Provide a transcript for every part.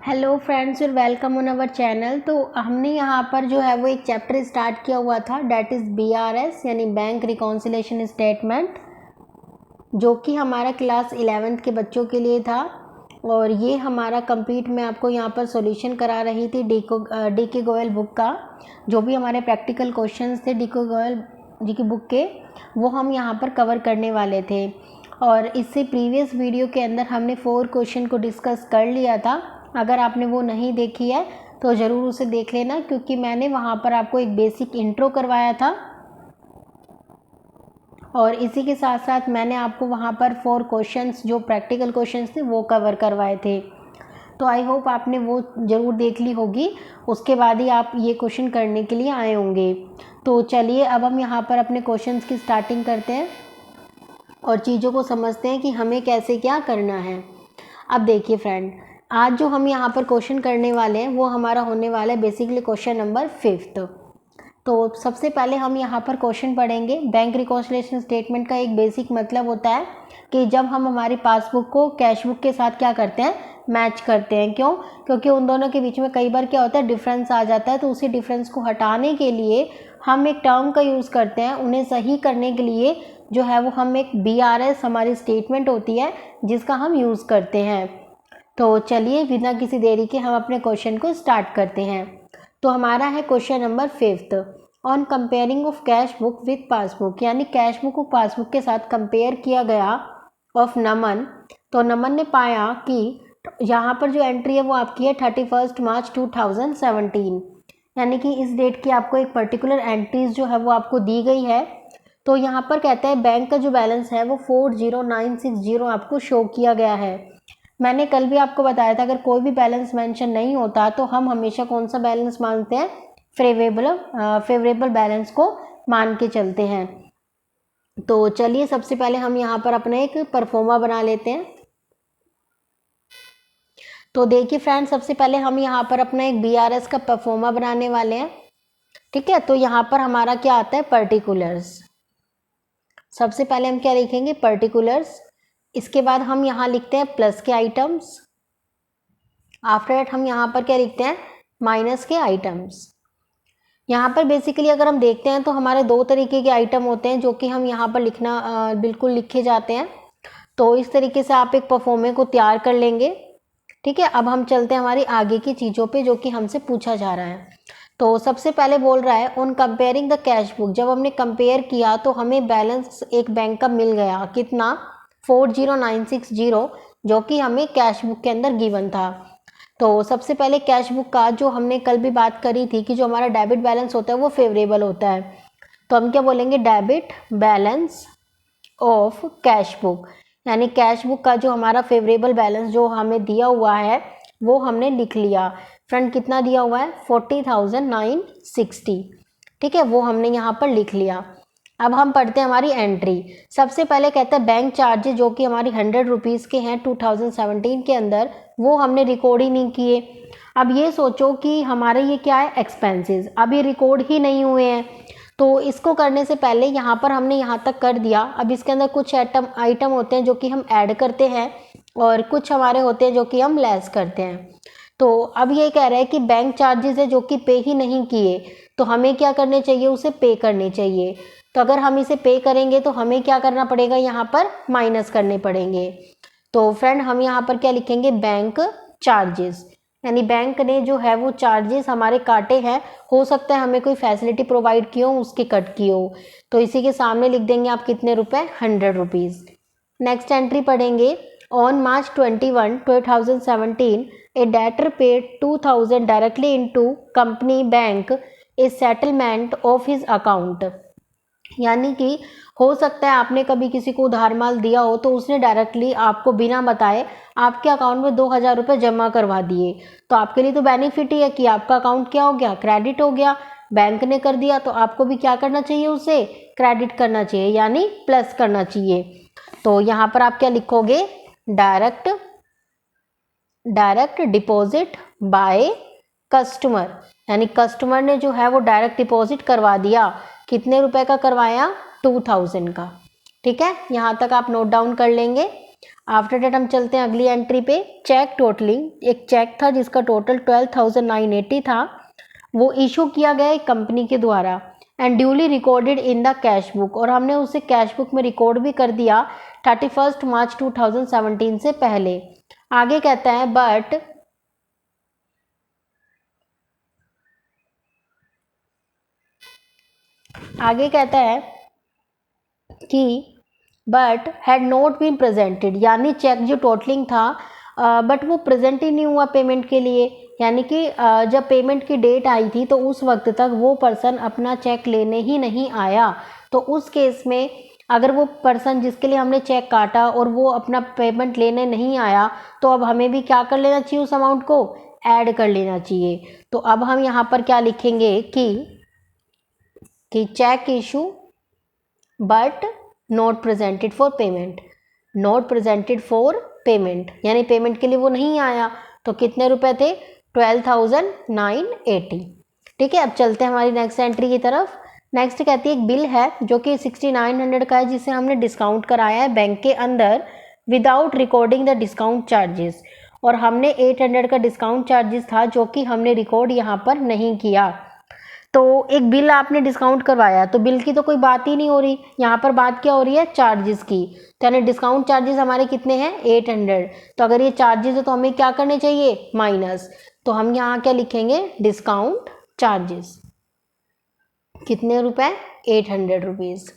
Hello friends और welcome on our channel. तो हमने यहाँ पर जो है वो एक चैप्टर स्टार्ट किया हुआ था, डैट इज़ BRS यानी बैंक रिकॉन्सिलेशन स्टेटमेंट, जो कि हमारा क्लास 11th के बच्चों के लिए था। और ये हमारा कंप्लीट मैं आपको यहाँ पर सॉल्यूशन करा रही थी डी के गोयल बुक का। जो भी हमारे प्रैक्टिकल क्वेश्चंस थे डी के गोयल जी की बुक के, वो हम यहाँ पर कवर करने वाले थे। और इससे प्रीवियस वीडियो के अंदर हमने 4 क्वेश्चन को डिस्कस कर लिया था। अगर आपने वो नहीं देखी है तो ज़रूर उसे देख लेना, क्योंकि मैंने वहाँ पर आपको एक बेसिक इंट्रो करवाया था और इसी के साथ साथ मैंने आपको वहाँ पर 4 क्वेश्चंस जो प्रैक्टिकल क्वेश्चंस थे वो कवर करवाए थे। तो आई होप आपने वो ज़रूर देख ली होगी, उसके बाद ही आप ये क्वेश्चन करने के लिए आए होंगे। तो चलिए अब हम यहाँ पर अपने क्वेश्चंस की स्टार्टिंग करते हैं और चीज़ों को समझते हैं कि हमें कैसे क्या करना है। अब देखिए फ्रेंड, आज जो हम यहाँ पर क्वेश्चन करने वाले हैं वो हमारा होने वाला है बेसिकली क्वेश्चन नंबर 5। तो सबसे पहले हम यहाँ पर क्वेश्चन पढ़ेंगे। बैंक रिकॉन्सिलेशन स्टेटमेंट का एक बेसिक मतलब होता है कि जब हम हमारी पासबुक को कैश बुक के साथ क्या करते हैं, मैच करते हैं। क्यों? क्योंकि उन दोनों के बीच में कई बार क्या होता है, डिफरेंस आ जाता है। तो उसी डिफरेंस को हटाने के लिए हम एक टर्म का यूज़ करते हैं। उन्हें सही करने के लिए जो है वो हम एक BRS हमारी स्टेटमेंट होती है जिसका हम यूज़ करते हैं। तो चलिए बिना किसी देरी के हम अपने क्वेश्चन को स्टार्ट करते हैं। तो हमारा है question number 5, on comparing of cash book with passbook, यानी कैश बुक को पासबुक के साथ कंपेयर किया गया ऑफ नमन। तो नमन ने पाया कि यहाँ पर जो एंट्री है वो आपकी है 31 मार्च 2017, यानी कि इस डेट की आपको एक पर्टिकुलर एंट्रीज जो है वो आपको दी गई है। तो यहाँ पर कहता है बैंक का जो बैलेंस है वो 40960 आपको शो किया गया है। मैंने कल भी आपको बताया था, अगर कोई भी बैलेंस मेंशन नहीं होता तो हम हमेशा कौन सा बैलेंस मानते हैं, फेवरेबल बैलेंस को मान के चलते हैं। तो चलिए सबसे पहले हम यहाँ पर अपना एक परफॉर्मा बना लेते हैं। तो देखिए फ्रेंड, सबसे पहले हम यहाँ पर अपना एक BRS का परफॉर्मा बनाने वाले हैं। ठीक है, तो यहाँ पर हमारा क्या आता है, पर्टिकुलर्स। सबसे पहले हम क्या लिखेंगे, पर्टिकुलर्स। इसके बाद हम यहाँ लिखते हैं प्लस के आइटम्स। आफ्टर दैट हम यहाँ पर क्या लिखते हैं, माइनस के आइटम्स। यहाँ पर बेसिकली अगर हम देखते हैं तो हमारे 2 तरीके के आइटम होते हैं जो कि हम यहाँ पर लिखना बिल्कुल लिखे जाते हैं। तो इस तरीके से आप एक परफॉर्मे को तैयार कर लेंगे। ठीक है, अब हम चलते हैं हमारी आगे की चीज़ों पे जो कि हमसे पूछा जा रहा है। तो सबसे पहले बोल रहा है on comparing the cash book, जब हमने कंपेयर किया तो हमें बैलेंस एक बैंक का मिल गया, कितना, 40960, जो कि हमें कैश बुक के अंदर गिवन था। तो सबसे पहले कैश बुक का जो हमने कल भी बात करी थी कि जो हमारा डेबिट बैलेंस होता है वो फेवरेबल होता है। तो हम क्या बोलेंगे, debit balance of cash book, यानी कैश बुक का जो हमारा फेवरेबल बैलेंस जो हमें दिया हुआ है वो हमने लिख लिया। फ्रंट कितना दिया हुआ है, 40,960। ठीक है, वो हमने यहाँ पर लिख लिया। अब हम पढ़ते हैं हमारी एंट्री। सबसे पहले कहते हैं बैंक चार्जेस जो कि हमारी 100 रुपीज़ के हैं 2017 के अंदर, वो हमने रिकॉर्ड ही नहीं किए। अब ये सोचो कि हमारे ये क्या है, एक्सपेंसेस, अब ये रिकॉर्ड ही नहीं हुए हैं। तो इसको करने से पहले यहाँ पर हमने यहाँ तक कर दिया। अब इसके अंदर कुछ आइटम होते हैं जो कि हम ऐड करते हैं और कुछ हमारे होते हैं जो कि हम लेस करते हैं। तो अब ये कह रहा है कि बैंक चार्जेस है जो कि पे ही नहीं किए, तो हमें क्या करने चाहिए, उसे पे करने चाहिए। तो अगर हम इसे पे करेंगे तो हमें क्या करना पड़ेगा, यहाँ पर माइनस करने पड़ेंगे। तो फ्रेंड हम यहाँ पर क्या लिखेंगे, बैंक चार्जेस, यानी बैंक ने जो है वो चार्जेस हमारे काटे हैं। हो सकता है हमें कोई फैसिलिटी प्रोवाइड की हो, उसकी कट की हो, तो इसी के सामने लिख देंगे आप कितने रुपए, 100 रुपीज़। नेक्स्ट एंट्री पढ़ेंगे, on March 21, 2017 A debtor paid 2000 directly into company bank A settlement of his account, यानी कि हो सकता है आपने कभी किसी को उधार माल दिया हो तो उसने डायरेक्टली आपको बिना बताए आपके अकाउंट में 2000 रुपये जमा करवा दिए। तो आपके लिए तो बेनिफिट ही है कि आपका अकाउंट क्या हो गया, क्रेडिट हो गया। बैंक ने कर दिया तो आपको भी क्या करना चाहिए, उसे क्रेडिट करना चाहिए, यानी प्लस करना चाहिए। तो यहाँ पर आप क्या लिखोगे, डायरेक्ट डिपॉजिट बाय कस्टमर, यानी कस्टमर ने जो है वो डायरेक्ट डिपॉजिट करवा दिया। कितने रुपए का करवाया, 2000 का। ठीक है, यहाँ तक आप नोट डाउन कर लेंगे। आफ्टर डेट हम चलते हैं अगली एंट्री पे, चेक टोटलिंग। एक चेक था जिसका टोटल 12,980 था, वो इशू किया गया एक कंपनी के द्वारा and duly recorded in the cash book, और हमने उसे कैश बुक में रिकॉर्ड भी कर दिया 31 मार्च 2017 से पहले। आगे कहता है but had not been presented, यानी चेक जो टोटलिंग था बट वो प्रेजेंट ही नहीं हुआ पेमेंट के लिए, यानी कि जब पेमेंट की डेट आई थी तो उस वक्त तक वो पर्सन अपना चेक लेने ही नहीं आया। तो उस केस में अगर वो पर्सन जिसके लिए हमने चेक काटा और वो अपना पेमेंट लेने नहीं आया, तो अब हमें भी क्या कर लेना चाहिए, उस अमाउंट को ऐड कर लेना चाहिए। तो अब हम यहाँ पर क्या लिखेंगे कि cheque issue but not presented for payment, not presented for payment, यानी पेमेंट के लिए वो नहीं आया। तो कितने रुपए थे, 12,980। ठीक है, अब चलते हैं हमारी नेक्स्ट एंट्री की तरफ। नेक्स्ट कहती है एक बिल है जो कि 6900 का है, जिसे हमने डिस्काउंट कराया है बैंक के अंदर without recording the discount charges, और हमने 800 का डिस्काउंट चार्जेस था जो कि हमने रिकॉर्ड यहाँ पर नहीं किया। तो एक बिल आपने डिस्काउंट करवाया, तो बिल की तो कोई बात ही नहीं हो रही, यहाँ पर बात क्या हो रही है, चार्जेस की। तो यानी डिस्काउंट चार्जेस हमारे कितने हैं, 800। तो अगर ये चार्जेस है तो हमें क्या करने चाहिए, माइनस। तो हम यहाँ क्या लिखेंगे, डिस्काउंट चार्जेस कितने रुपए, 800 रुपीज़।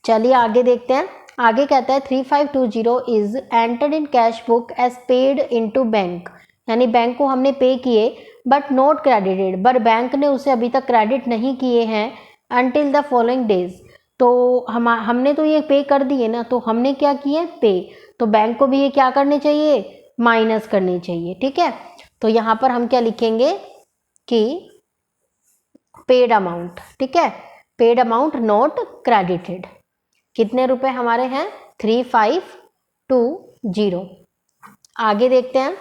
चलिए आगे देखते हैं। आगे कहता है 3520 is entered in cash book as paid into bank, यानी बैंक को हमने पे किए but not credited, but bank ने उसे अभी तक क्रेडिट नहीं किए हैं अनटिल द फॉलोइंग डेज। तो हमने तो ये पे कर दिए ना, तो हमने क्या किया, पे। तो बैंक को भी ये क्या करने चाहिए, माइनस करनी चाहिए। ठीक है, तो यहाँ पर हम क्या लिखेंगे कि पेड अमाउंट। ठीक है, पेड अमाउंट नॉट क्रेडिटेड, कितने रुपए हमारे हैं, 3520। आगे देखते हैं,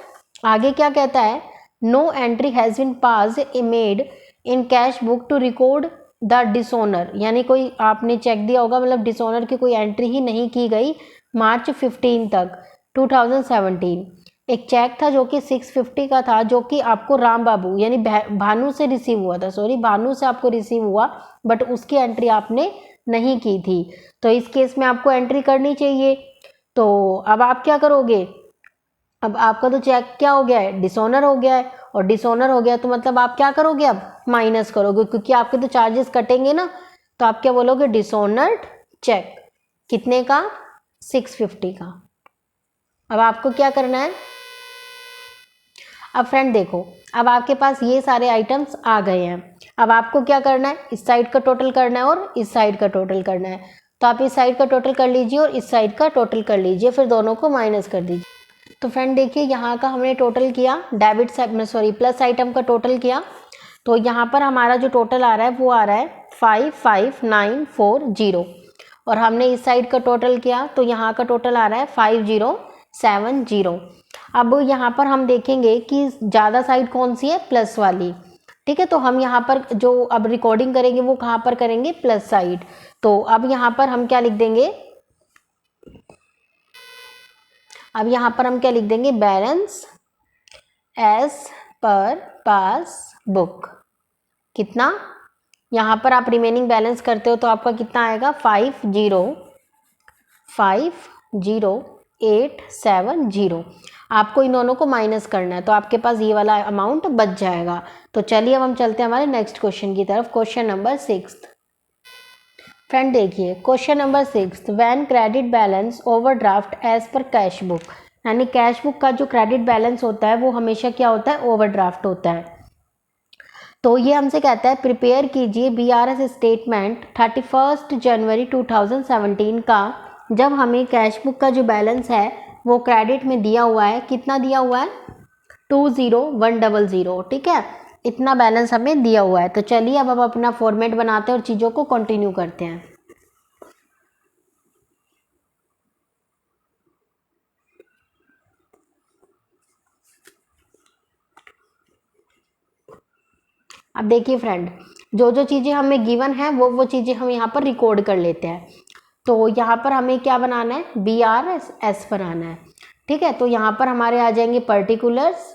आगे क्या कहता है, no entry has been passed made in cash book to record the dishonour, यानी कोई आपने चेक दिया होगा, मतलब डिसऑनर की कोई एंट्री ही नहीं की गई मार्च 15 तक 2017। एक चेक था जो कि 650 का था, जो कि आपको राम बाबू यानी भानु से रिसीव हुआ था, सॉरी भानु से आपको रिसीव हुआ, बट उसकी एंट्री आपने नहीं की थी। तो इस केस में आपको एंट्री करनी चाहिए। तो अब आप क्या करोगे, अब आपका तो चेक क्या हो गया है, डिसऑनर हो गया है, और डिसऑनर हो गया तो मतलब आप क्या करोगे, अब माइनस करोगे, क्योंकि आपके तो चार्जेस कटेंगे ना। तो आप क्या बोलोगे, डिसऑनर्ड चेक, कितने का, 650 का। अब आपको क्या करना है, अब फ्रेंड देखो, अब आपके पास ये सारे आइटम्स आ गए हैं। अब आपको क्या करना है, इस साइड का टोटल करना है और इस साइड का टोटल करना है। तो आप इस साइड का टोटल कर लीजिए और इस साइड का टोटल कर लीजिए, फिर दोनों को माइनस कर दीजिए। तो फ्रेंड देखिए, यहाँ का हमने टोटल किया, debit side sorry plus item का टोटल किया। तो यहाँ पर हमारा जो टोटल आ रहा है वो आ रहा है 55,940, और हमने इस साइड का टोटल किया तो यहाँ का टोटल आ रहा है 5070। अब यहाँ पर हम देखेंगे कि ज़्यादा साइड कौन सी है, प्लस वाली। ठीक है, तो हम यहाँ पर जो अब रिकॉर्डिंग करेंगे वो कहाँ पर करेंगे, प्लस साइड। तो अब यहाँ पर हम क्या लिख देंगे, अब यहाँ पर हम क्या लिख देंगे, बैलेंस एज पर पासबुक, कितना, यहाँ पर आप रिमेनिंग बैलेंस करते हो तो आपका कितना आएगा, 50,870। आपको इन दोनों को माइनस करना है, तो आपके पास ये वाला अमाउंट बच जाएगा। तो चलिए अब हम चलते हैं हमारे नेक्स्ट क्वेश्चन की तरफ, क्वेश्चन नंबर 6। फ्रेंड देखिए, question number 6, when credit balance overdraft as per cash book, यानी कैश बुक का जो क्रेडिट बैलेंस होता है वो हमेशा क्या होता है, ओवरड्राफ्ट होता है। तो ये हमसे कहता है प्रिपेयर कीजिए बीआरएस स्टेटमेंट 31 जनवरी 2017 का, जब हमें कैश बुक का जो बैलेंस है वो क्रेडिट में दिया हुआ है, कितना दिया हुआ है, 20100। ठीक है, इतना बैलेंस हमें दिया हुआ है। तो चलिए अब हम अपना फॉर्मेट बनाते हैं और चीज़ों को कंटिन्यू करते हैं। अब देखिए फ्रेंड, जो जो चीज़ें हमें गिवन है वो चीज़ें हम यहाँ पर रिकॉर्ड कर लेते हैं। तो यहाँ पर हमें क्या बनाना है, BRS बनाना है। ठीक है, तो यहाँ पर हमारे आ जाएंगे पर्टिकुलर्स।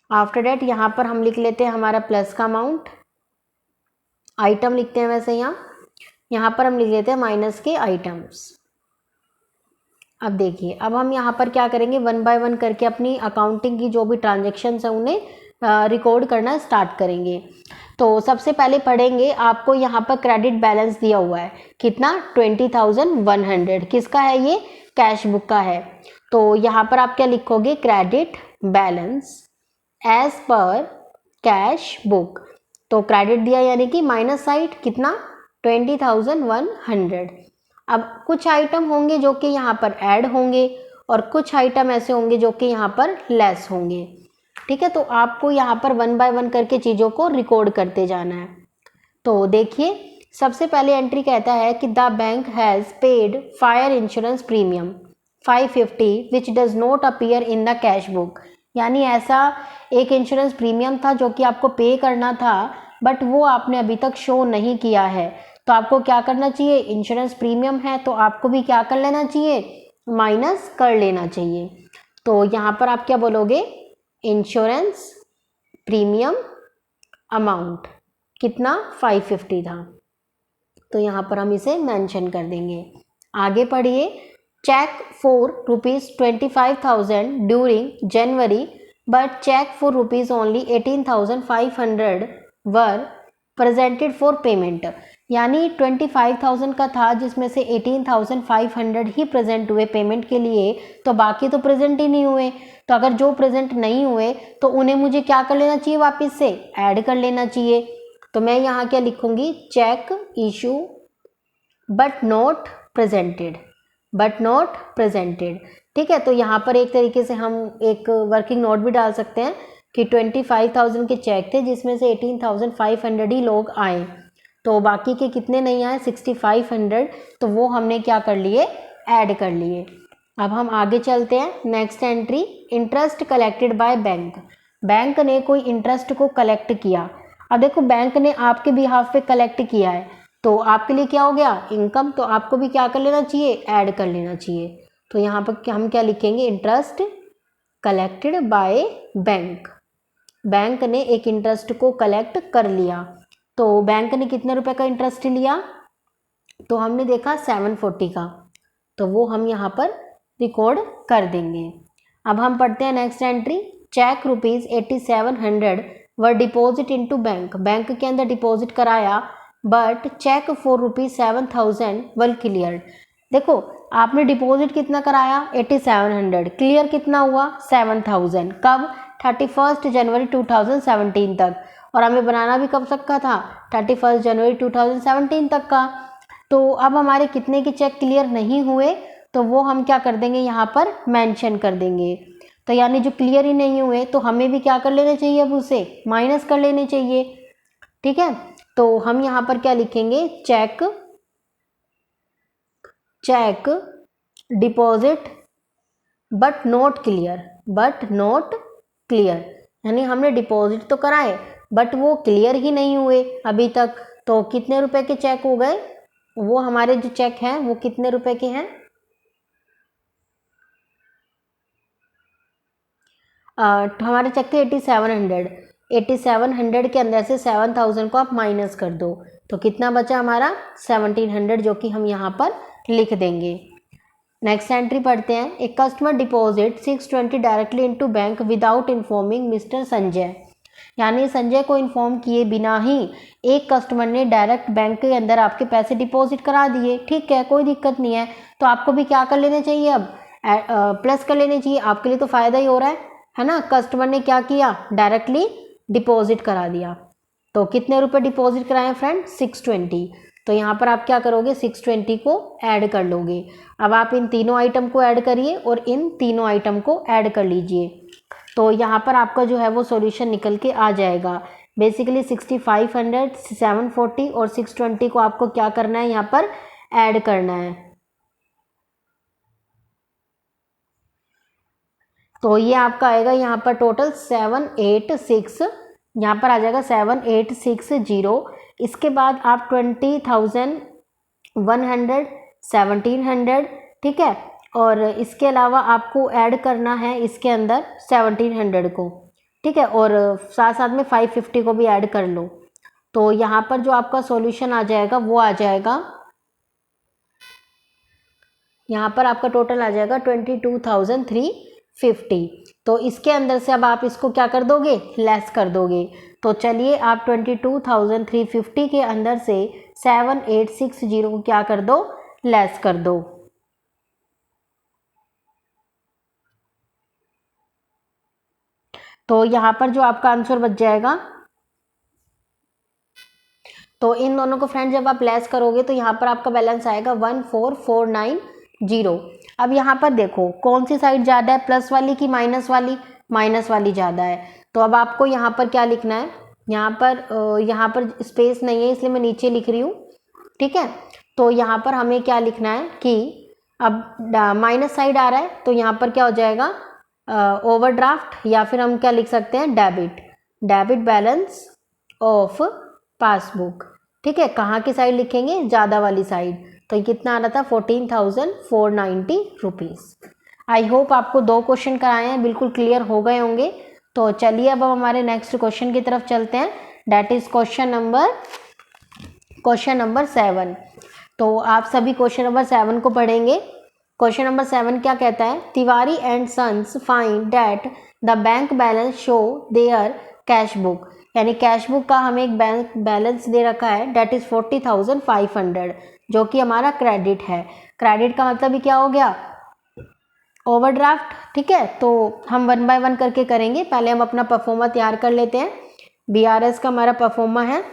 आफ्टर डेट यहाँ पर हम लिख लेते हैं हमारा प्लस का अमाउंट, आइटम लिखते हैं वैसे यहाँ पर हम लिख लेते हैं माइनस के आइटम्स। अब देखिए, अब हम यहाँ पर क्या करेंगे, 1 बाय 1 करके अपनी अकाउंटिंग की जो भी ट्रांजेक्शन्स हैं उन्हें रिकॉर्ड करना स्टार्ट करेंगे। तो सबसे पहले पढ़ेंगे, आपको यहाँ पर क्रेडिट बैलेंस दिया हुआ है कितना, 20,100। किसका है ये, कैश बुक का है। तो यहाँ पर आप क्या लिखोगे, credit balance as per cash book. तो क्रेडिट दिया यानी कि माइनस साइड कितना, 20,100। अब कुछ आइटम होंगे जो कि यहाँ पर ऐड होंगे और कुछ आइटम ऐसे होंगे जो कि यहाँ पर लेस होंगे। ठीक है, तो आपको यहाँ पर 1 बाय 1 करके चीज़ों को रिकॉर्ड करते जाना है। तो देखिए, सबसे पहले एंट्री कहता है कि the bank has paid fire insurance premium 550 which does not appear in the cash book. यानी ऐसा एक इंश्योरेंस प्रीमियम था जो कि आपको पे करना था, बट वो आपने अभी तक शो नहीं किया है। तो आपको क्या करना चाहिए, इंश्योरेंस प्रीमियम है तो आपको भी क्या कर लेना चाहिए, माइनस कर लेना चाहिए। तो यहाँ पर आप क्या बोलोगे, इंश्योरेंस प्रीमियम अमाउंट कितना, 550 था। तो यहाँ पर हम इसे मेंशन कर देंगे। आगे पढ़िए, cheque for ₹25,000 during January but cheque for ₹only 18,500 were presented for payment. यानी 25,000 का था जिसमें से 18,500 ही प्रेजेंट हुए पेमेंट के लिए, तो बाकी तो प्रेजेंट ही नहीं हुए। तो अगर जो प्रेजेंट नहीं हुए तो उन्हें मुझे क्या कर लेना चाहिए, वापस से ऐड कर लेना चाहिए। तो मैं यहाँ क्या लिखूंगी, cheque issue but not presented, but not presented. ठीक है, तो यहाँ पर एक तरीके से हम एक वर्किंग नोट भी डाल सकते हैं कि 25,000 के चेक थे जिसमें से 18,500 ही लोग आए, तो बाकी के कितने नहीं आए, 6,500, तो वो हमने क्या कर लिए, ऐड कर लिए। अब हम आगे चलते हैं, next entry, interest collected by bank. Bank ने कोई इंटरेस्ट को कलेक्ट किया। अब देखो, बैंक ने आपके बिहाफ पे कलेक्ट किया है तो आपके लिए क्या हो गया, इनकम। तो आपको भी क्या कर लेना चाहिए, ऐड कर लेना चाहिए। तो यहाँ पर हम क्या लिखेंगे, interest collected by bank. Bank ने एक इंटरेस्ट को कलेक्ट कर लिया। तो बैंक ने कितने रुपए का इंटरेस्ट लिया, तो हमने देखा 740 का, तो वो हम यहाँ पर रिकॉर्ड कर देंगे। अब हम पढ़ते हैं next entry, cheque ₹8700 were deposit into bank. Bank के अंदर डिपॉजिट कराया but cheque for ₹7,000 were cleared. देखो, आपने डिपॉजिट कितना कराया, 8700, क्लियर कितना हुआ, 7000। कब, 31 जनवरी 2017 तक। और हमें बनाना भी कब तक का था, 31 जनवरी 2017 तक का। तो अब हमारे कितने के चेक क्लियर नहीं हुए, तो वो हम क्या कर देंगे, यहाँ पर मेंशन कर देंगे। तो यानी जो क्लियर ही नहीं हुए तो हमें भी क्या कर लेना चाहिए, अब उसे माइनस कर लेने चाहिए। ठीक है, तो हम यहाँ पर क्या लिखेंगे, cheque deposit but not clear, but not clear. यानी हमने डिपॉजिट तो कराए बट वो क्लियर ही नहीं हुए अभी तक। तो कितने रुपए के चेक हो गए, वो हमारे जो चेक हैं वो कितने रुपए के हैं, हमारे चेक थे 8700। 8700 के अंदर से 7000 को आप माइनस कर दो, तो कितना बचा हमारा 1700, जो कि हम यहाँ पर लिख देंगे। नेक्स्ट एंट्री पढ़ते हैं, एक customer deposit 620 directly into bank without informing mister Sanjay. यानी संजय को इन्फॉर्म किए बिना ही एक कस्टमर ने डायरेक्ट बैंक के अंदर आपके पैसे डिपॉजिट करा दिए। ठीक है, कोई दिक्कत नहीं है। तो आपको भी क्या कर लेना चाहिए, अब प्लस कर लेने चाहिए, आपके लिए तो फ़ायदा ही हो रहा है ना। कस्टमर ने क्या किया, डायरेक्टली डिपॉजिट करा दिया। तो कितने रुपए डिपॉजिट कराए फ्रेंड, 620। तो यहाँ पर आप क्या करोगे, 620 को ऐड कर लोगे। अब आप इन तीनों आइटम को ऐड करिए और इन तीनों आइटम को ऐड कर लीजिए। तो यहाँ पर आपका जो है वो सॉल्यूशन निकल के आ जाएगा। बेसिकली 6500, 740 और 620 को आपको क्या करना है, यहाँ पर ऐड करना है। तो ये आपका आएगा यहाँ पर टोटल 786, यहाँ पर आ जाएगा 7860। इसके बाद आप 20,000 100, 1700, ठीक है। और इसके अलावा आपको ऐड करना है इसके अंदर 1700 को, ठीक है, और साथ साथ में 550 को भी ऐड कर लो। तो यहाँ पर जो आपका सॉल्यूशन आ जाएगा वो आ जाएगा, यहाँ पर आपका टोटल आ जाएगा 22,350। तो इसके अंदर से अब आप इसको क्या कर दोगे, लेस कर दोगे। तो चलिए आप 22,350 के अंदर से 7860 को क्या कर दो, लेस कर दो। तो यहाँ पर जो आपका आंसर बच जाएगा, तो इन दोनों को फ्रेंड जब आप लेस करोगे तो यहाँ पर आपका बैलेंस आएगा 14490। अब यहाँ पर देखो कौन सी साइड ज़्यादा है, प्लस वाली की माइनस वाली, माइनस वाली ज़्यादा है। तो अब आपको यहाँ पर क्या लिखना है, यहाँ पर स्पेस नहीं है इसलिए मैं नीचे लिख रही हूँ, ठीक है। तो यहाँ पर हमें क्या लिखना है कि अब माइनस साइड आ रहा है तो यहाँ पर क्या हो जाएगा, ओवरड्राफ्ट, या फिर हम क्या लिख सकते हैं, डेबिट बैलेंस ऑफ पासबुक, ठीक है। कहाँ की साइड लिखेंगे, ज़्यादा वाली साइड। तो ये कितना आ रहा था, 14,490 रुपीज़। आई होप आपको 2 क्वेश्चन कराए हैं, बिल्कुल क्लियर हो गए होंगे। तो चलिए अब हम हमारे नेक्स्ट क्वेश्चन की तरफ चलते हैं, डैट इज क्वेश्चन नंबर 7। तो आप सभी क्वेश्चन नंबर 7 को पढ़ेंगे। क्वेश्चन नंबर 7 क्या कहता है, Tiwari and sons find that the bank balance show their cash book, यानी कैश बुक का हमें एक बैंक बैलेंस दे रखा है, डैट इज 40,500, जो कि हमारा क्रेडिट है। क्रेडिट का मतलब ही क्या हो गया, ओवरड्राफ्ट, ठीक है। तो हम 1 बाय 1 करके करेंगे। पहले हम अपना परफॉर्मा तैयार कर लेते हैं। बीआरएस का हमारा परफॉर्मा है,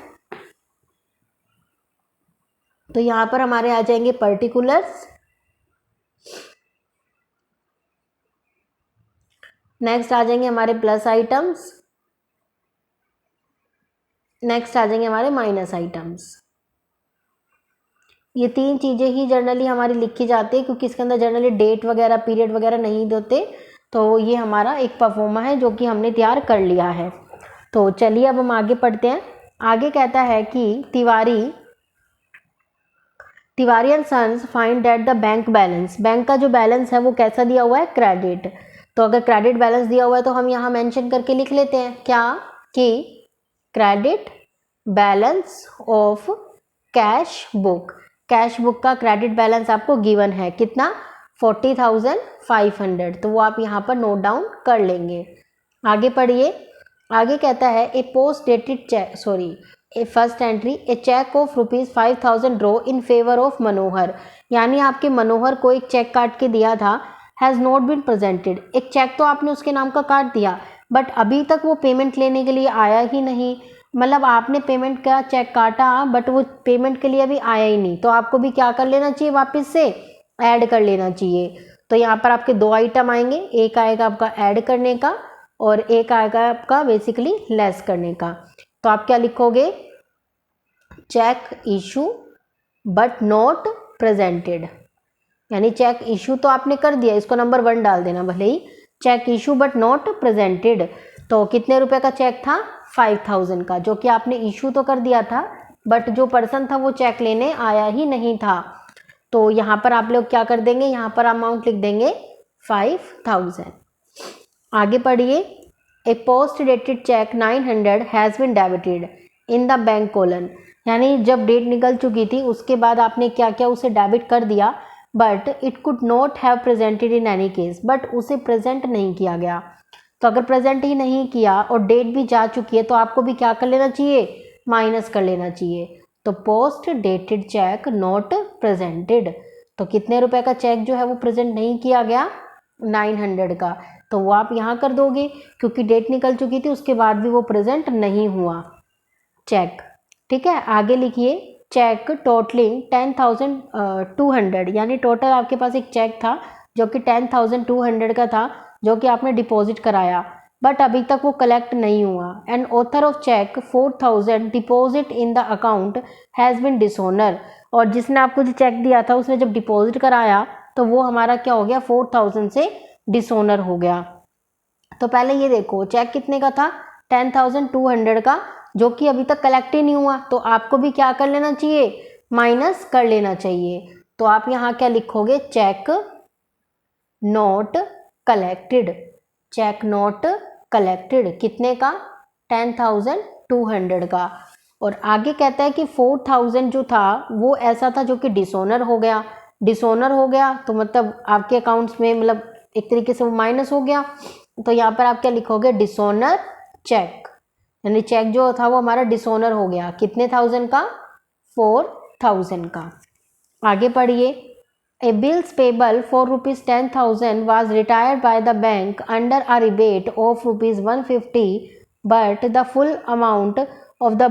तो यहाँ पर हमारे आ जाएंगे पर्टिकुलर्स, नेक्स्ट आ जाएंगे हमारे प्लस आइटम्स, नेक्स्ट आ जाएंगे हमारे माइनस आइटम्स। ये 3 चीज़ें ही जनरली हमारी लिखी जाती है, क्योंकि इसके अंदर जनरली डेट वगैरह, पीरियड वगैरह नहीं देते। तो ये हमारा एक परफॉर्मा है जो कि हमने तैयार कर लिया है। तो चलिए अब हम आगे पढ़ते हैं। आगे कहता है कि Tiwari and sons find that the bank का जो बैलेंस है वो कैसा दिया हुआ है, क्रेडिट। तो अगर क्रेडिट बैलेंस दिया हुआ है तो हम यहाँ मेंशन करके लिख लेते हैं क्या, कि credit balance of cash book का क्रेडिट बैलेंस आपको गिवन है, कितना, 40,500। तो वो आप यहाँ पर नोट डाउन कर लेंगे। आगे पढ़िए। आगे कहता है a post dated cheque, a first entry, a cheque of ₹5,000 draw in favour of Manohar, यानी आपके मनोहर को एक चेक काट के दिया था, हैज़ नॉट बीन प्रेजेंटेड। एक चेक तो आपने उसके नाम का काट दिया, बट अभी तक वो पेमेंट लेने के लिए आया ही नहीं। मतलब आपने पेमेंट का चेक काटा बट वो पेमेंट के लिए अभी आया ही नहीं। तो आपको भी क्या कर लेना चाहिए, वापस से ऐड कर लेना चाहिए। तो यहाँ पर आपके 2 आइटम आएंगे, एक आएगा आपका ऐड करने का और एक आएगा आपका बेसिकली लेस करने का। तो आप क्या लिखोगे, cheque issue but not presented, यानी चेक इशू तो आपने कर दिया, इसको नंबर 1 डाल देना भले ही, cheque issue but not presented. तो कितने रुपए का चेक था, 5,000 का, जो कि आपने इशू तो कर दिया था बट जो पर्सन था वो चेक लेने आया ही नहीं था। तो यहाँ पर आप लोग क्या कर देंगे, यहाँ पर अमाउंट लिख देंगे 5,000। आगे पढ़िए। A post dated cheque 900 has been debited in the bank colon, यानी जब डेट निकल चुकी थी उसके बाद आपने क्या किया, उसे डेबिट कर दिया, but it could not have presented in any case, but उसे प्रेजेंट नहीं किया गया। तो अगर प्रेजेंट ही नहीं किया और डेट भी जा चुकी है तो आपको भी क्या कर लेना चाहिए, माइनस कर लेना चाहिए। तो post dated check not presented, तो कितने रुपए का चेक जो है वो प्रेजेंट नहीं किया गया, 900 का। तो वो आप यहाँ कर दोगे, क्योंकि डेट निकल चुकी थी उसके बाद भी वो प्रेजेंट नहीं हुआ चेक, ठीक है। आगे लिखिए, चेक टोटलिंग 10,200, यानी टोटल आपके पास एक चेक था जो कि 10,200 का था, जो कि आपने डिपॉजिट कराया, बट अभी तक वो कलेक्ट नहीं हुआ। And author of cheque 4,000 deposit in the account has been dishonour, और जिसने आपको जो चेक दिया था उसने जब डिपॉजिट कराया तो वो हमारा क्या हो गया, 4,000 से डिसऑनर हो गया। तो पहले ये देखो चेक कितने का था, 10,200 का, जो कि अभी तक कलेक्ट ही नहीं हुआ। तो आपको भी क्या कर लेना चाहिए, माइनस कर लेना चाहिए। तो आप यहाँ क्या लिखोगे, cheque not collected, cheque not collected कितने का, 10,200 का। और आगे कहता है कि 4,000 जो था वो ऐसा था जो कि डिसऑनर हो गया, डिसऑनर हो गया तो मतलब आपके अकाउंट्स में मतलब एक तरीके से वो माइनस हो गया। तो यहाँ पर आप क्या लिखोगे, डिसऑनर चेक, यानी चेक जो था वो हमारा डिसऑनर हो गया, कितने थाउजेंड का, 4,000 का। आगे पढ़िए, a bills payable for ₹10,000 was retired by the bank under a rebate of ₹150 but the full amount of the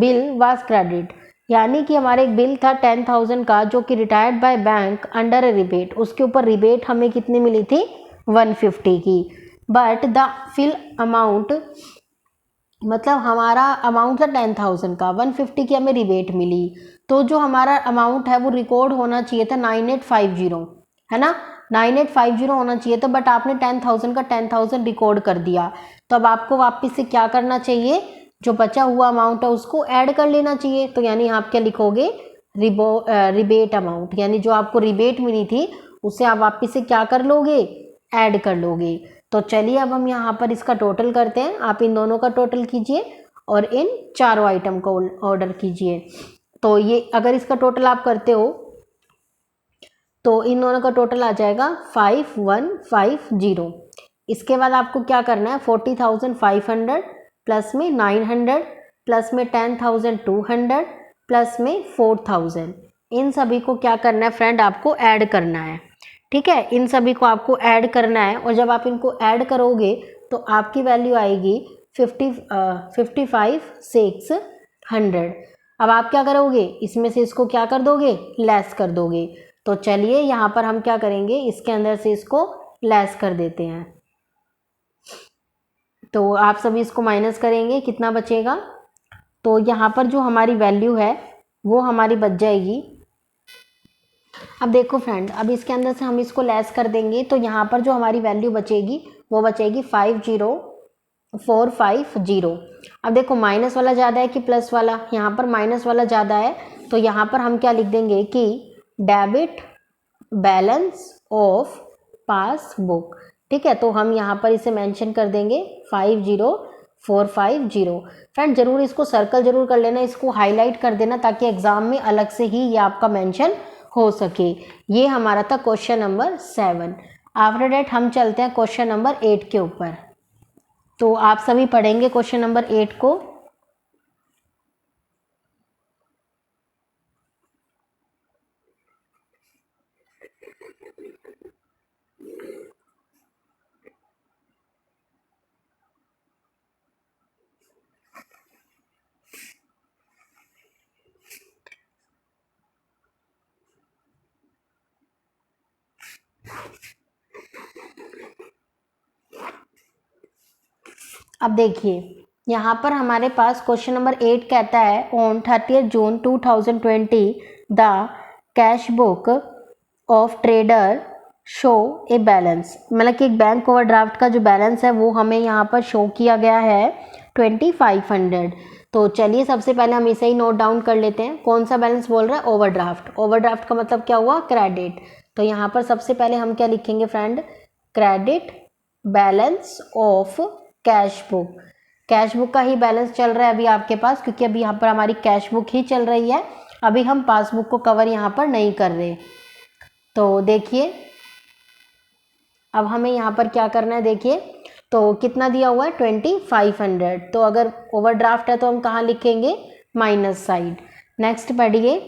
bill was credit। यानी कि हमारे एक बिल था 10,000 का जो कि retired by bank under A rebate, उसके ऊपर रिबेट हमें कितनी मिली थी, 150 की, बट द फिल अमाउंट मतलब हमारा अमाउंट था 10,000 का, 150 की हमें रिबेट मिली। तो जो हमारा अमाउंट है वो रिकॉर्ड होना चाहिए था 9850, है ना, 9850 होना चाहिए था, बट आपने 10,000 का 10,000 रिकॉर्ड कर दिया। तो अब आपको वापस से क्या करना चाहिए, जो बचा हुआ अमाउंट है उसको ऐड कर लेना चाहिए। तो यानी आप क्या लिखोगे, रिबेट अमाउंट, यानी जो आपको रिबेट मिली थी उसे आप वापस से क्या कर लोगे, ऐड कर लोगे। तो चलिए अब हम यहाँ पर इसका टोटल करते हैं। आप इन दोनों का टोटल कीजिए और इन चारों आइटम को ऑर्डर कीजिए। तो ये अगर इसका टोटल आप करते हो तो इन दोनों का टोटल आ जाएगा 5150। इसके बाद आपको क्या करना है, 40,500 प्लस में 900 प्लस में 10,200 प्लस में 4,000, इन सभी को क्या करना है फ्रेंड, आपको ऐड करना है। ठीक है, इन सभी को आपको ऐड करना है और जब आप इनको ऐड करोगे तो आपकी वैल्यू आएगी 55,600। अब आप क्या करोगे, इसमें से इसको क्या कर दोगे, लेस कर दोगे। तो चलिए यहाँ पर हम क्या करेंगे, इसके अंदर से इसको लेस कर देते हैं। तो आप सभी इसको माइनस करेंगे, कितना बचेगा, तो यहाँ पर जो हमारी वैल्यू है वो हमारी बच जाएगी। अब देखो फ्रेंड, अब इसके अंदर से हम इसको लेस कर देंगे तो यहाँ पर जो हमारी वैल्यू बचेगी वो बचेगी 50,450। अब देखो माइनस वाला ज़्यादा है कि प्लस वाला, यहाँ पर माइनस वाला ज़्यादा है, तो यहाँ पर हम क्या लिख देंगे कि डेबिट बैलेंस ऑफ पासबुक। ठीक है, तो हम यहाँ पर इसे मेंशन कर देंगे 50,450। फ्रेंड जरूर इसको सर्कल जरूर कर लेना, इसको हाईलाइट कर देना ताकि एग्जाम में अलग से ही ये आपका मेंशन हो सके। ये हमारा था क्वेश्चन नंबर 7। आफ्टर डेट हम चलते हैं क्वेश्चन नंबर 8 के ऊपर। तो आप सभी पढ़ेंगे क्वेश्चन नंबर 8 को। अब देखिए यहाँ पर हमारे पास क्वेश्चन नंबर 8 कहता है on 30 June 2020 the cash book of trader show a balance, मतलब कि एक बैंक ओवरड्राफ्ट का जो बैलेंस है वो हमें यहाँ पर शो किया गया है 2500। तो चलिए सबसे पहले हम इसे ही नोट डाउन कर लेते हैं। कौन सा बैलेंस बोल रहा है, ओवरड्राफ्ट। ओवरड्राफ्ट का मतलब क्या हुआ, क्रेडिट। तो यहाँ पर सबसे पहले हम क्या लिखेंगे friend, credit balance of cash book. Cash book का ही बैलेंस चल रहा है अभी आपके पास, क्योंकि अभी यहाँ पर हमारी कैश बुक ही चल रही है, अभी हम पासबुक को कवर यहाँ पर नहीं कर रहे। तो देखिए अब हमें यहाँ पर क्या करना है, देखिए तो कितना दिया हुआ है 2500। तो अगर ओवरड्राफ्ट है तो हम कहाँ लिखेंगे, माइनस साइड। नेक्स्ट पढ़िए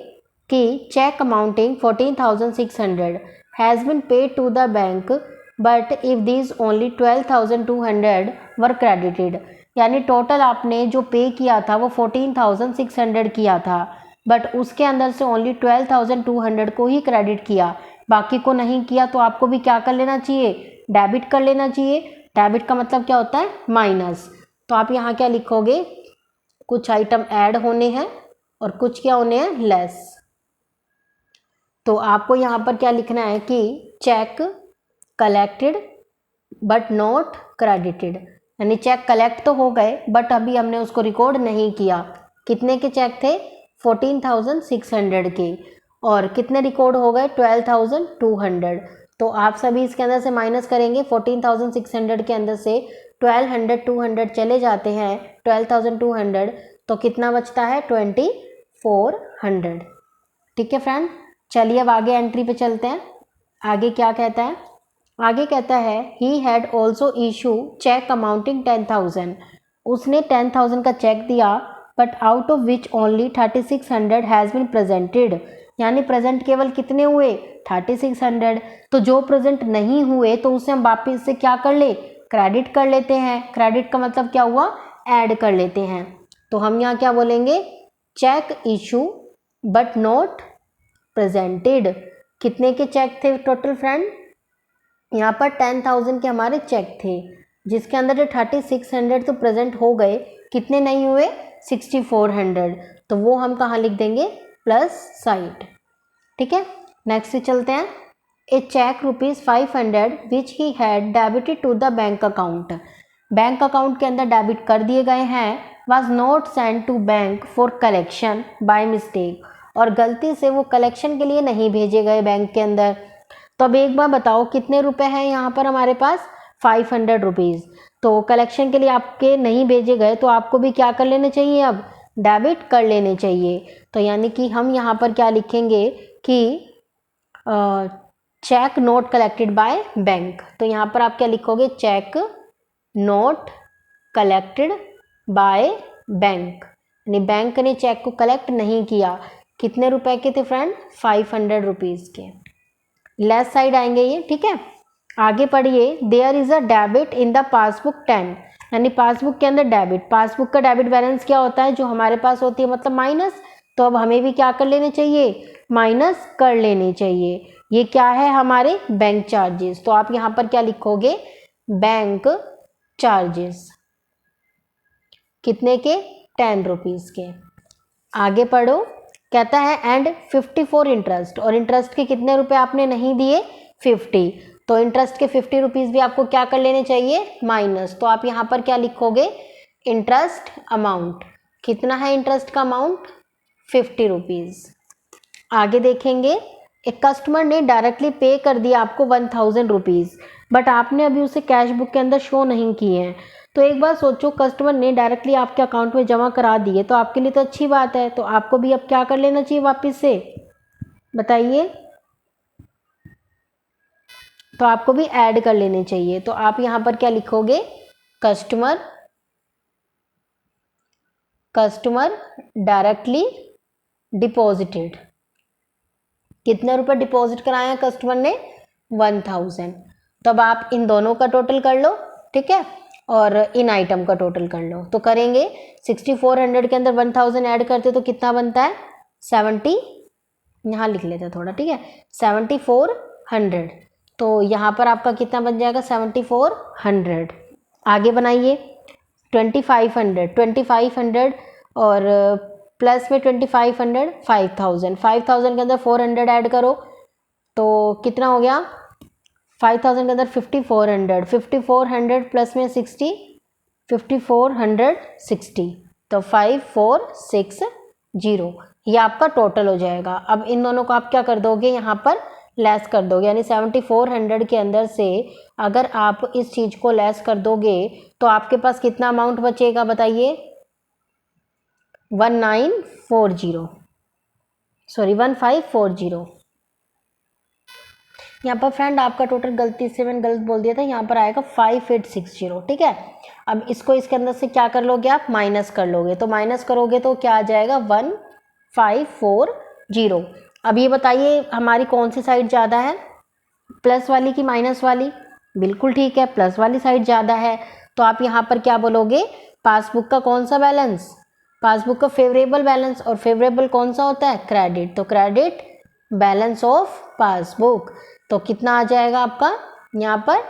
कि cheque amounting 14,600 has been paid to the bank but if these only 12,200 were credited. यानी टोटल आपने जो पे किया था वो 14,600 किया था, बट उसके अंदर से ओनली 12,200 को ही क्रेडिट किया, बाकी को नहीं किया। तो आपको भी क्या कर लेना चाहिए, डेबिट कर लेना चाहिए। डेबिट का मतलब क्या होता है, माइनस। तो आप यहाँ क्या लिखोगे, कुछ आइटम ऐड होने हैं और कुछ क्या होने हैं, लेस। तो आपको यहाँ पर क्या लिखना है कि cheque collected but not credited, यानी चेक कलेक्ट तो हो गए बट अभी हमने उसको रिकॉर्ड नहीं किया। कितने के चेक थे, 14,600 के, और कितने रिकॉर्ड हो गए 12,200। तो आप सभी इसके अंदर से माइनस करेंगे, 14,600 के अंदर से 1200 200 चले जाते हैं, 12,200, तो कितना बचता है 2,400। ठीक है फ्रेंड, चलिए अब आगे एंट्री पे चलते हैं। आगे क्या कहता है, आगे कहता है he had also issue cheque amounting 10,000, उसने 10,000 का चेक दिया, but out of which only 3,600 has been presented, यानी प्रेजेंट केवल कितने हुए 3,600। तो जो प्रेजेंट नहीं हुए तो उसे हम वापिस से क्या कर ले, क्रेडिट कर लेते हैं। क्रेडिट का मतलब क्या हुआ, ऐड कर लेते हैं। तो हम यहाँ क्या बोलेंगे, cheque issue but not presented. कितने के चेक थे टोटल फ्रेंड, यहाँ पर 10,000 के हमारे चेक थे, जिसके अंदर 3,600 तो प्रेजेंट हो गए, कितने नहीं हुए 6,400, तो वो हम कहाँ लिख देंगे, प्लस साइड। ठीक है, नेक्स्ट चलते हैं। A cheque ₹500 which he had debited to the bank account, bank account के अंदर डेबिट कर दिए गए हैं, was not send to bank for collection by mistake, और गलती से वो कलेक्शन के लिए नहीं भेजे गए बैंक के अंदर। तो अब एक बार बताओ कितने रुपए हैं यहाँ पर हमारे पास, 500 रुपीज़। तो कलेक्शन के लिए आपके नहीं भेजे गए, तो आपको भी क्या कर लेने चाहिए, अब डेबिट कर लेने चाहिए। तो यानी कि हम यहाँ पर क्या लिखेंगे कि cheque not collected by bank. तो यहाँ पर आप क्या लिखोगे, cheque not collected by bank, यानी बैंक ने चेक को कलेक्ट नहीं किया। कितने रुपए के थे फ्रेंड, 500 रुपीज़ के। लेफ्ट साइड आएंगे ये, ठीक है। आगे पढ़िए, there is a debit in the passbook 10, यानी पासबुक के अंदर डेबिट, पासबुक का डेबिट बैलेंस क्या होता है, जो हमारे पास होती है, मतलब माइनस। तो अब हमें भी क्या कर लेने चाहिए, माइनस कर लेने चाहिए। ये क्या है, हमारे बैंक चार्जेस। तो आप यहाँ पर क्या लिखोगे, बैंक चार्जेस, कितने के, 10 रुपीज़ के। आगे पढ़ो, कहता है एंड 54 इंटरेस्ट, और इंटरेस्ट के कितने रुपए आपने नहीं दिए, 50। तो इंटरेस्ट के 50 रुपीज़ भी आपको क्या कर लेने चाहिए, माइनस। तो आप यहाँ पर क्या लिखोगे, इंटरेस्ट अमाउंट, कितना है इंटरेस्ट का अमाउंट, 50 रुपीज़। आगे देखेंगे, एक कस्टमर ने डायरेक्टली पे कर दिया आपको 1,000 रुपीज़, बट आपने अभी उसे कैश बुक के अंदर शो नहीं किए हैं। तो एक बार सोचो, कस्टमर ने डायरेक्टली आपके अकाउंट में जमा करा दिए, तो आपके लिए तो अच्छी बात है। तो आपको भी अब क्या कर लेना चाहिए वापस से, बताइए। तो आपको भी ऐड कर लेने चाहिए। तो आप यहाँ पर क्या लिखोगे, कस्टमर डायरेक्टली डिपॉजिटेड, कितने रुपए डिपॉजिट कराए हैं कस्टमर ने, 1,000। तो अब आप इन दोनों का टोटल कर लो, ठीक है, और इन आइटम का टोटल कर लो। तो करेंगे 6,400 के अंदर 1,000 ऐड करते तो कितना बनता है, 70, यहाँ लिख लेते हैं थोड़ा, ठीक है, 7,400। तो यहाँ पर आपका कितना बन जाएगा, 7,400। आगे बनाइए, 2,500 और प्लस में 2,500, 5,000, 5,000 के अंदर 400 ऐड करो, तो कितना हो गया, 5,000 के अंदर 5,400, 5,400 प्लस में 60, 5,460, तो 5,460, ये आपका टोटल हो जाएगा। अब इन दोनों को आप क्या कर दोगे, यहाँ पर लेस कर दोगे, यानी 7,400 के अंदर से अगर आप इस चीज़ को लेस कर दोगे तो आपके पास कितना अमाउंट बचेगा, बताइए, 1540। यहाँ पर फ्रेंड आपका टोटल, गलती से मैंने गलत बोल दिया था, यहाँ पर आएगा 5,860, ठीक है। अब इसको इसके अंदर से क्या कर लोगे, आप माइनस कर लोगे। तो माइनस करोगे तो क्या आ जाएगा, 1,540। अब ये बताइए हमारी कौन सी साइड ज़्यादा है, प्लस वाली की माइनस वाली, बिल्कुल ठीक है, प्लस वाली साइड ज़्यादा है। तो आप यहाँ पर क्या बोलोगे, पासबुक का कौन सा बैलेंस, पासबुक का फेवरेबल बैलेंस, और फेवरेबल कौन सा होता है, क्रेडिट। तो क्रेडिट बैलेंस ऑफ पासबुक, तो कितना आ जाएगा आपका यहाँ पर,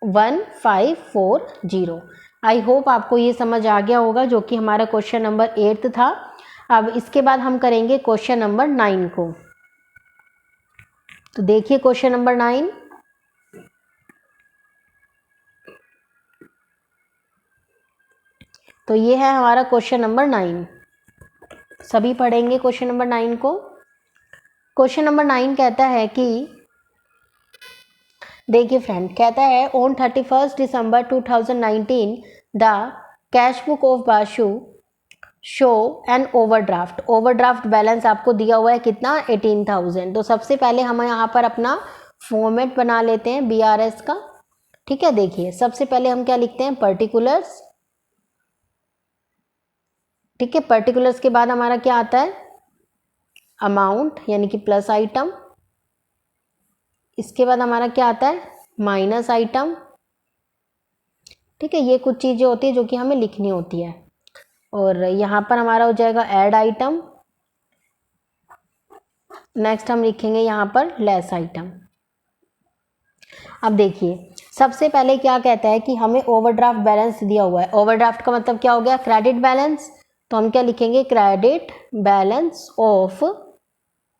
1,540। आई होप आपको ये समझ आ गया होगा, जो कि हमारा क्वेश्चन नंबर 8 था। अब इसके बाद हम करेंगे क्वेश्चन नंबर 9 को। तो देखिए क्वेश्चन नंबर 9, तो ये है हमारा क्वेश्चन नंबर 9। सभी पढ़ेंगे क्वेश्चन नंबर 9 को। क्वेश्चन नंबर 9 कहता है कि देखिए फ्रेंड, कहता है on 31 December 2019 the cash book of बाशु show an overdraft. Overdraft balance आपको दिया हुआ है कितना, 18,000। तो सबसे पहले हम यहाँ पर अपना फॉर्मेट बना लेते हैं BRS का। ठीक है, देखिए सबसे पहले हम क्या लिखते हैं, पर्टिकुलर्स। ठीक है, पर्टिकुलर्स के बाद हमारा क्या आता है, अमाउंट यानी कि प्लस आइटम। इसके बाद हमारा क्या आता है, माइनस आइटम। ठीक है, ये कुछ चीज़ें होती है जो कि हमें लिखनी होती है। और यहाँ पर हमारा हो जाएगा ऐड आइटम। नेक्स्ट हम लिखेंगे यहाँ पर लेस आइटम। अब देखिए सबसे पहले क्या कहता है कि हमें ओवरड्राफ्ट बैलेंस दिया हुआ है। ओवरड्राफ्ट का मतलब क्या हो गया, क्रेडिट बैलेंस। तो हम क्या लिखेंगे, credit balance of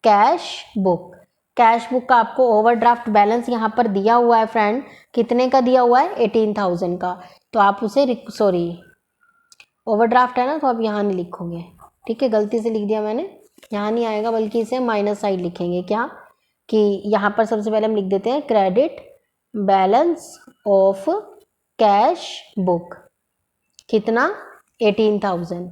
cash book. Cash book का आपको ओवरड्राफ्ट बैलेंस यहाँ पर दिया हुआ है फ्रेंड, कितने का दिया हुआ है, 18,000 का। तो आप उसे सॉरी ओवरड्राफ्ट है ना, तो आप यहाँ नहीं लिखोगे। ठीक है, गलती से लिख दिया मैंने, यहाँ नहीं आएगा बल्कि इसे माइनस साइड लिखेंगे। क्या कि यहाँ पर सबसे पहले हम लिख देते हैं credit balance of cash book, कितना, 18,000।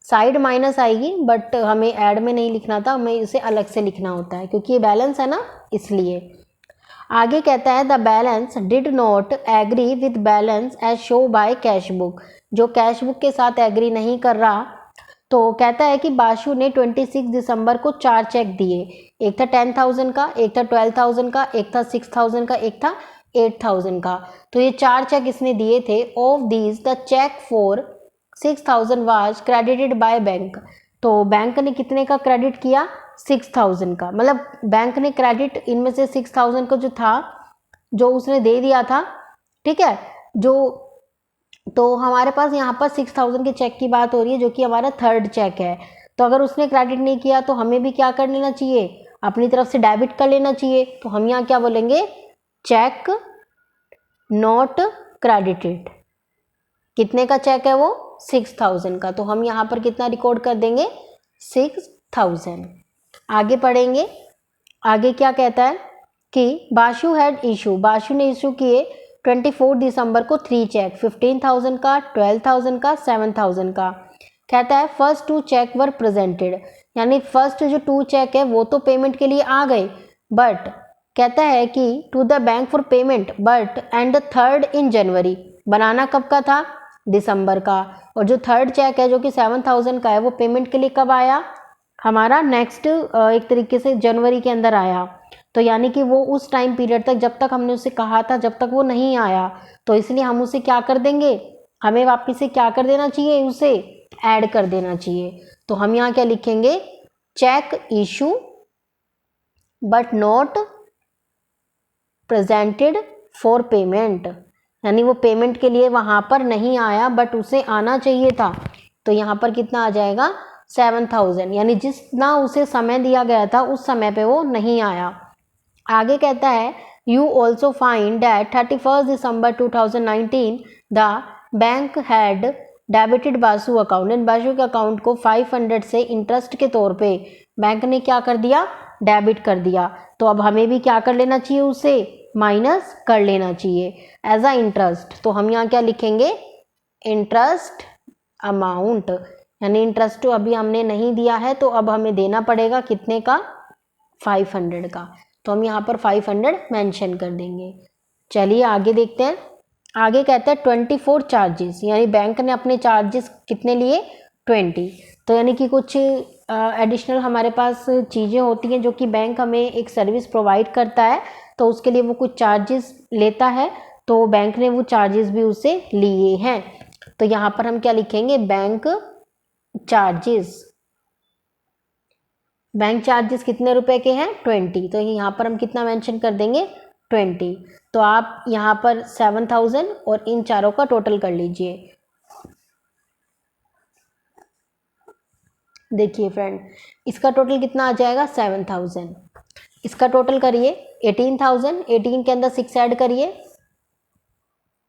साइड माइनस आएगी बट हमें ऐड में नहीं लिखना था, हमें इसे अलग से लिखना होता है क्योंकि ये बैलेंस है ना, इसलिए। आगे कहता है the balance did not agree with balance as show by cash book. जो कैश बुक के साथ एग्री नहीं कर रहा, तो कहता है कि बाशु ने 26 दिसंबर को 4 चेक दिए। एक था 10,000 का, एक था 12,000 का, एक था 6,000 का, एक था 8,000 का। तो ये 4 चेक इसने दिए थे। Of these the cheque for 6,000 was credited by bank. तो बैंक ने कितने का क्रेडिट किया, 6,000 का। मतलब बैंक ने क्रेडिट इनमें से 6,000 का जो था, जो उसने दे दिया था। ठीक है, जो तो हमारे पास यहाँ पर 6,000 के चेक की बात हो रही है जो कि हमारा थर्ड चेक है। तो अगर उसने क्रेडिट नहीं किया तो हमें भी क्या कर लेना चाहिए, अपनी तरफ से डेबिट कर लेना चाहिए। तो हम यहाँ क्या बोलेंगे, चेक नॉट क्रेडिटेड। कितने का चेक है वो, 6,000 का। तो हम यहाँ पर कितना रिकॉर्ड कर देंगे, 6,000। आगे पढ़ेंगे, आगे क्या कहता है कि बाशु हैड इशू, बाशु ने इशू किए 24 दिसंबर को 3 चेक, 15,000 का, 12,000 का, 7,000 का। कहता है फर्स्ट 2 चेक वर प्रेजेंटेड, यानी फर्स्ट जो 2 चेक है वो तो पेमेंट के लिए आ गए, बट कहता है कि to the bank for payment but and the third in January. बनाना कब का था, दिसंबर का। और जो थर्ड चेक है जो कि 7,000 का है, वो पेमेंट के लिए कब आया, हमारा नेक्स्ट एक तरीके से जनवरी के अंदर आया। तो यानी कि वो उस टाइम पीरियड तक, जब तक हमने उसे कहा था, जब तक वो नहीं आया, तो इसलिए हम उसे क्या कर देंगे, हमें वापस से क्या कर देना चाहिए, उसे ऐड कर देना चाहिए। तो हम यहाँ क्या लिखेंगे, cheque issue but not presented for payment, यानी वो पेमेंट के लिए वहाँ पर नहीं आया बट उसे आना चाहिए था। तो यहाँ पर कितना आ जाएगा, 7,000, यानी जितना उसे समय दिया गया था उस समय पे वो नहीं आया। आगे कहता है you also find that 31 December 2019 the bank had debited Basu account, and Basu के अकाउंट को 500 से इंटरेस्ट के तौर पे बैंक ने क्या कर दिया, डेबिट कर दिया। तो अब हमें भी क्या कर लेना चाहिए, उसे माइनस कर लेना चाहिए एज अ इंटरेस्ट। तो हम यहाँ क्या लिखेंगे, इंटरेस्ट अमाउंट, यानी इंटरेस्ट तो अभी हमने नहीं दिया है, तो अब हमें देना पड़ेगा कितने का, 500 का। तो हम यहाँ पर 500 मेंशन कर देंगे। चलिए आगे देखते हैं। आगे कहता है 24 चार्जेस, यानी बैंक ने अपने चार्जेस कितने लिए, 20। तो यानी कि कुछ एडिशनल हमारे पास चीज़ें होती हैं जो कि बैंक हमें एक सर्विस प्रोवाइड करता है, तो उसके लिए वो कुछ चार्जेस लेता है, तो बैंक ने वो चार्जेस भी उससे लिए हैं। तो यहाँ पर हम क्या लिखेंगे, बैंक चार्जेस। बैंक चार्जेस कितने रुपए के हैं, 20। तो यहाँ पर हम कितना मेंशन कर देंगे, 20। तो आप यहाँ पर 7,000 और इन चारों का टोटल कर लीजिए। देखिए फ्रेंड, इसका टोटल कितना आ जाएगा, 7,000। इसका टोटल करिए 18,000, 18 के अंदर 6 ऐड करिए,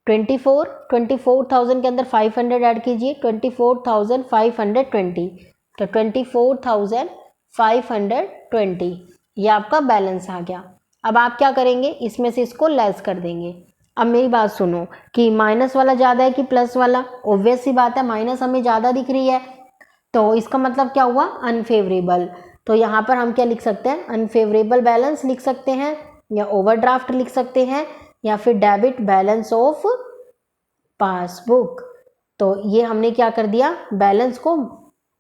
24,000 के अंदर 500 ऐड कीजिए, 24,520। तो 24,520 ये आपका बैलेंस आ गया। अब आप क्या करेंगे, इसमें से इसको लेस कर देंगे। अब मेरी बात सुनो कि माइनस वाला ज़्यादा है कि प्लस वाला, ऑब्वियस सी बात है माइनस हमें ज़्यादा दिख रही है, तो इसका मतलब क्या हुआ, अनफेवरेबल। तो यहाँ पर हम क्या लिख सकते हैं, अनफेवरेबल बैलेंस लिख सकते हैं, या ओवरड्राफ्ट लिख सकते हैं, या फिर डेबिट बैलेंस ऑफ पासबुक। तो ये हमने क्या कर दिया, बैलेंस को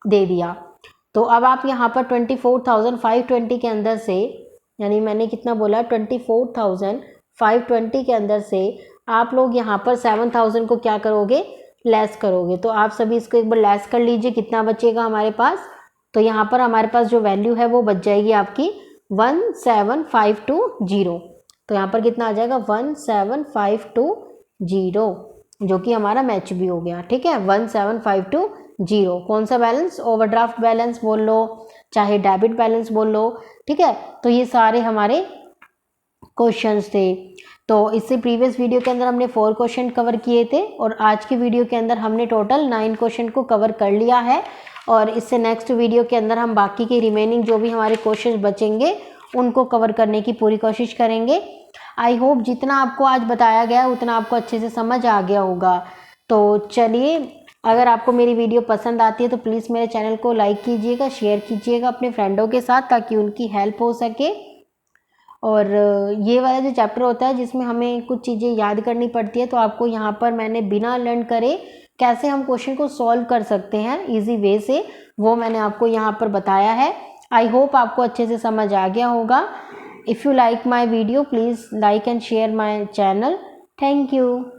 दे दिया। तो अब आप यहाँ पर 24,520 के अंदर से, यानी मैंने कितना बोला, 24,520 के अंदर से आप लोग यहाँ पर 7,000 को क्या करोगे, लेस करोगे। तो आप सभी इसको एक बार लेस कर लीजिए, कितना बचेगा हमारे पास। तो यहाँ पर हमारे पास जो वैल्यू है वो बच जाएगी आपकी 17520। तो यहाँ पर कितना आ जाएगा, 17520, जो कि हमारा मैच भी हो गया। ठीक है, 17520। कौन सा बैलेंस, ओवरड्राफ्ट बैलेंस बोल लो, चाहे डेबिट बैलेंस बोल लो। ठीक है, तो ये सारे हमारे क्वेश्चंस थे। तो इससे प्रीवियस वीडियो के अंदर हमने 4 क्वेश्चन कवर किए थे, और आज की वीडियो के अंदर हमने टोटल 9 क्वेश्चन को कवर कर लिया है। और इससे नेक्स्ट वीडियो के अंदर हम बाकी के रिमेनिंग जो भी हमारे क्वेश्चन बचेंगे उनको कवर करने की पूरी कोशिश करेंगे। आई होप जितना आपको आज बताया गया उतना आपको अच्छे से समझ आ गया होगा। तो चलिए, अगर आपको मेरी वीडियो पसंद आती है तो प्लीज़ मेरे चैनल को लाइक कीजिएगा, शेयर कीजिएगा अपने फ्रेंडों के साथ, ताकि उनकी हेल्प हो सके। और ये वाला जो चैप्टर होता है जिसमें हमें कुछ चीज़ें याद करनी पड़ती है, तो आपको यहाँ पर मैंने बिना लर्न करे कैसे हम क्वेश्चन को सॉल्व कर सकते हैं इजी वे से, वो मैंने आपको यहाँ पर बताया है। आई होप आपको अच्छे से समझ आ गया होगा। If you like my video please like and share my channel. Thank you.